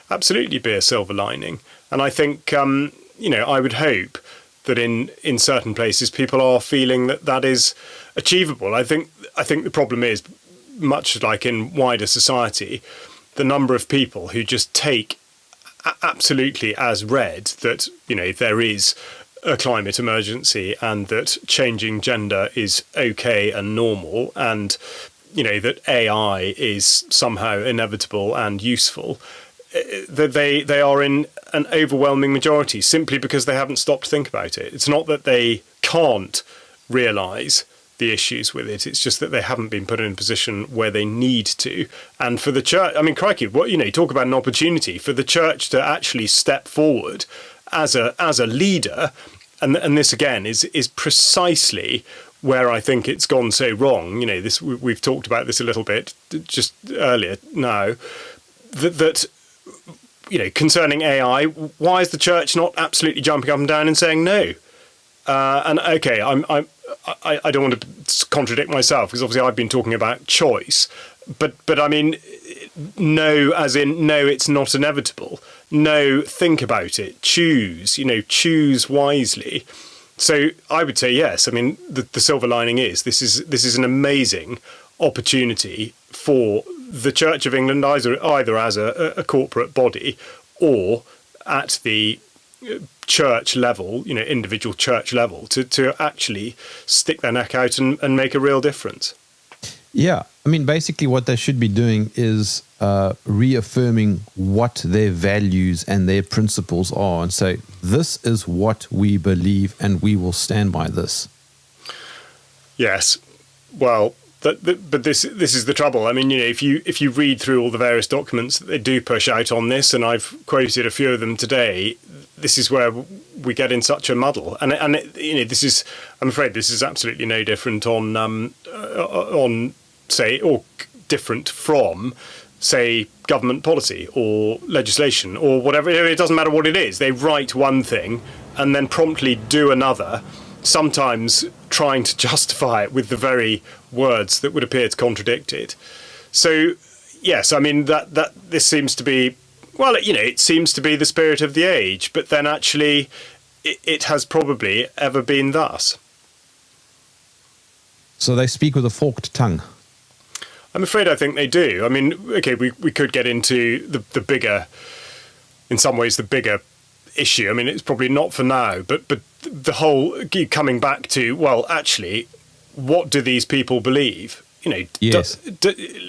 absolutely be a silver lining. And I think I would hope that in certain places people are feeling that is achievable. I think the problem is, much like in wider society, the number of people who just take absolutely as read that there is a climate emergency and that changing gender is okay and normal, and that AI is somehow inevitable and useful. that they are in an overwhelming majority simply because they haven't stopped to think about it. It's not that they can't realise the issues with it. It's just that they haven't been put in a position where they need to. And for the church, I mean, crikey, you talk about an opportunity for the church to actually step forward as a leader. And this again is precisely where I think it's gone so wrong. This we've talked about this a little bit just earlier now. That concerning AI, why is the church not absolutely jumping up and down and saying no? And okay, I don't want to contradict myself because obviously I've been talking about choice, but I mean, no, as in no, it's not inevitable. No, think about it. Choose wisely. So I would say yes. I mean, the silver lining is this is an amazing opportunity for the Church of England, either as a corporate body or at the church level, individual church level, to actually stick their neck out and make a real difference. Yeah, I mean, basically what they should be doing is reaffirming what their values and their principles are and say, this is what we believe and we will stand by this. Yes. Well, but this is the trouble. I mean, if you read through all the various documents that they do push out on this, and I've quoted a few of them today, this is where we get in such a muddle. And this is, I'm afraid, this is absolutely no different on say, or different from, say, government policy or legislation or whatever. It doesn't matter what it is. They write one thing and then promptly do another, sometimes trying to justify it with the very words that would appear to contradict it. So, yes, I mean, that this seems to be, well, it seems to be the spirit of the age, but then actually it has probably ever been thus. So they speak with a forked tongue. I'm afraid I think they do. I mean, okay, we could get into the bigger, in some ways, the bigger issue. I mean, it's probably not for now, but the whole coming back to, well, actually, what do these people believe? Yes.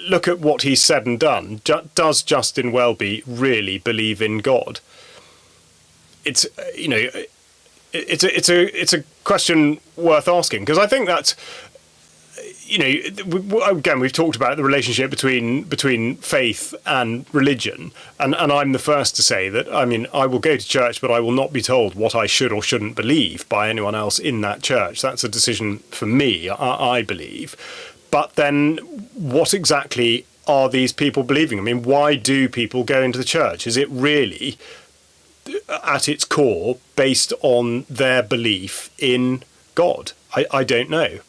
Look at what he's said and done. Does Justin Welby really believe in God? It's it's a question worth asking, because I think that's, again, we've talked about the relationship between faith and religion, and I'm the first to say that, I mean, I will go to church, but I will not be told what I should or shouldn't believe by anyone else in that church. That's a decision for me, I believe. But then what exactly are these people believing? I mean, why do people go into the church? Is it really, at its core, based on their belief in God? I don't know.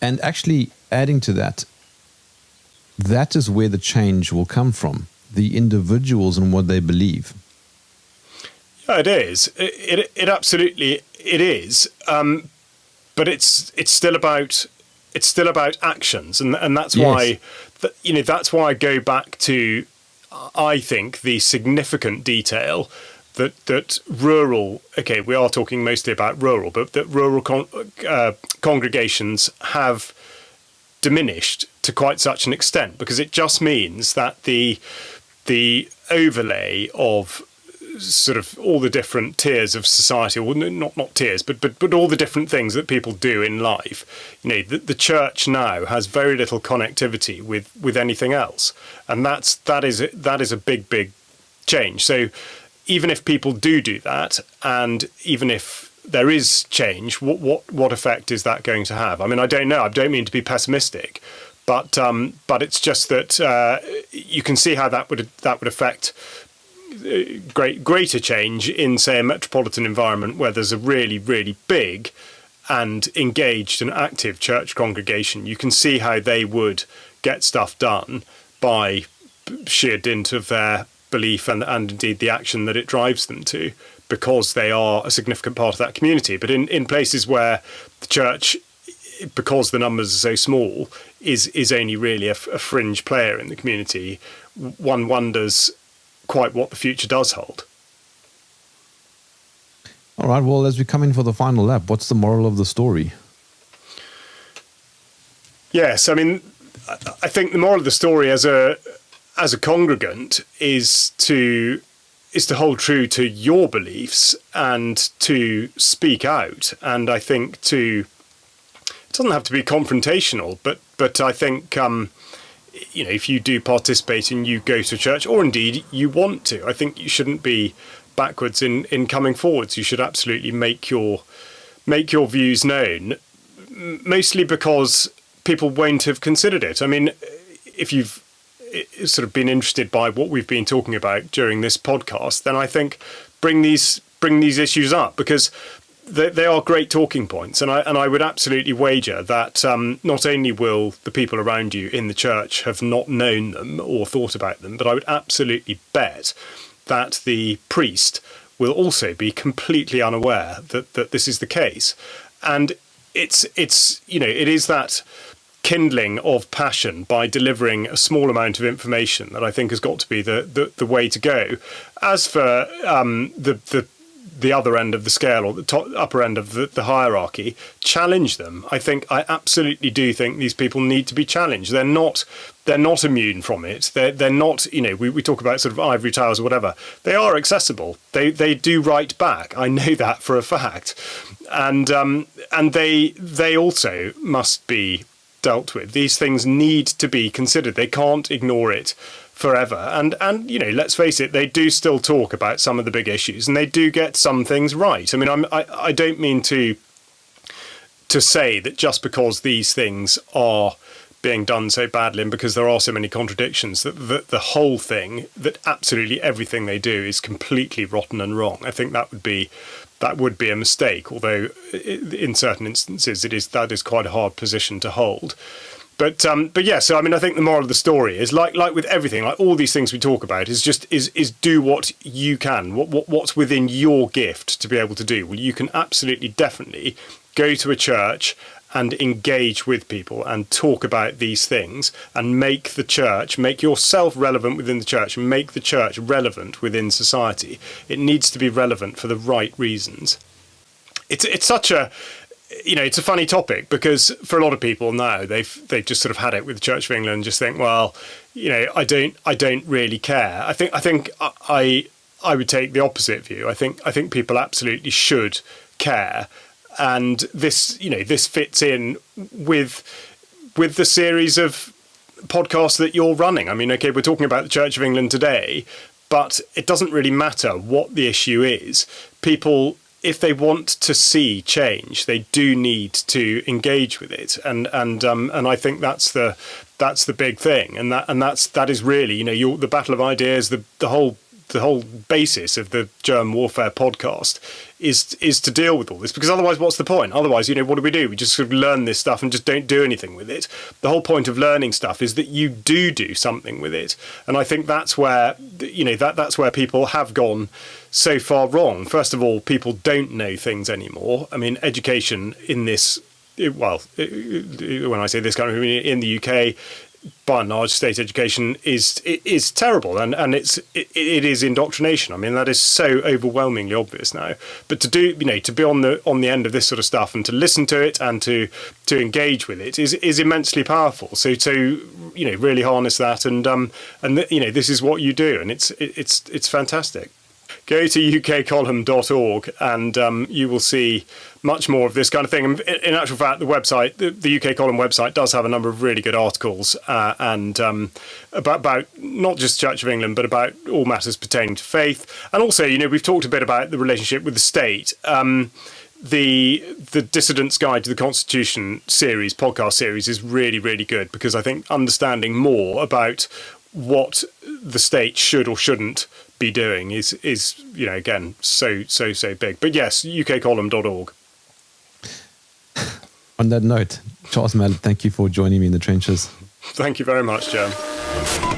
And actually, adding to that, that is where the change will come from, the individuals and what they believe. Yeah, it is. It absolutely it is. But it's still about actions, and that's why that's why I go back to, I think, the significant detail that rural, okay, we are talking mostly about rural, but that rural congregations have diminished to quite such an extent, because it just means that the overlay of sort of all the different tiers of society, or not tiers, but all the different things that people do in life, the church now has very little connectivity with anything else, and that is a big change. So even if people do that, and even if there is change, what effect is that going to have? I mean, I don't know. I don't mean to be pessimistic, but it's just that you can see how that would affect greater change in, say, a metropolitan environment where there's a really, really big and engaged and active church congregation. You can see how they would get stuff done by sheer dint of their belief and indeed the action that it drives them to, because they are a significant part of that community. But in places where the church, because the numbers are so small, is only really a fringe player in the community, one wonders quite what the future does hold. All right, well, as we come in for the final lap, what's the moral of the story? Yes, I mean, I think the moral of the story as as a congregant is to hold true to your beliefs and to speak out. And I think it doesn't have to be confrontational, but I think, if you do participate and you go to church, or indeed you want to, I think you shouldn't be backwards in coming forwards. You should absolutely make your views known, mostly because people won't have considered it. I mean, if you've sort of been interested by what we've been talking about during this podcast, then I think bring these issues up, because they are great talking points, and I would absolutely wager that not only will the people around you in the church have not known them or thought about them, but I would absolutely bet that the priest will also be completely unaware that this is the case. And it is that kindling of passion by delivering a small amount of information that I think has got to be the way to go. As for the other end of the scale, or the upper end of the hierarchy, challenge them. I absolutely do think these people need to be challenged. They're not immune from it. They're not, we talk about sort of ivory towers or whatever. They are accessible. They do write back. I know that for a fact. And they also must be dealt with. These things need to be considered. They can't ignore it forever. And let's face it, they do still talk about some of the big issues, and they do get some things right. I mean, I don't mean to say that just because these things are being done so badly, and because there are so many contradictions, that the whole thing, that absolutely everything they do is completely rotten and wrong. I think that would be a mistake, although in certain instances that is quite a hard position to hold. But yeah, so I mean, I think the moral of the story is like with everything, like all these things we talk about, is do what you can, what's within your gift to be able to do. Well, you can absolutely, definitely go to a church and engage with people and talk about these things and make yourself relevant within the church and make the church relevant within society. It needs to be relevant for the right reasons. It's such a, it's a funny topic, because for a lot of people now, they've just sort of had it with the Church of England and just think, well, I don't really care. I think I would take the opposite view. I think people absolutely should care. And this fits in with the series of podcasts that you're running. I mean, okay, we're talking about the Church of England today, but it doesn't really matter what the issue is. People, if they want to see change, they do need to engage with it, and I think that's the big thing, and that is really the battle of ideas, the whole basis of the Jerm Warfare podcast is to deal with all this, because otherwise what's the point? Otherwise, what do? We just sort of learn this stuff and just don't do anything with it. The whole point of learning stuff is that you do something with it. And I think that's where, that's where people have gone so far wrong. First of all, people don't know things anymore. I mean, education in this, when I say this kind of, in the UK, by and large, state education is terrible, and it is indoctrination. I mean, that is so overwhelmingly obvious now. But to be on the end of this sort of stuff and to listen to it and to engage with it is immensely powerful. So really harness that, and this is what you do, and it's fantastic. Go to ukcolumn.org and you will see much more of this kind of thing. In actual fact, the website, the UK Column website, does have a number of really good articles and about not just Church of England, but about all matters pertaining to faith. And also, we've talked a bit about the relationship with the state. The Dissident's Guide to the Constitution podcast series is really, really good, because I think understanding more about what the state should or shouldn't be doing is again so big. But yes, ukcolumn.org. On that note, Charles Malet, thank you for joining me in the trenches. Thank you very much, Jerm.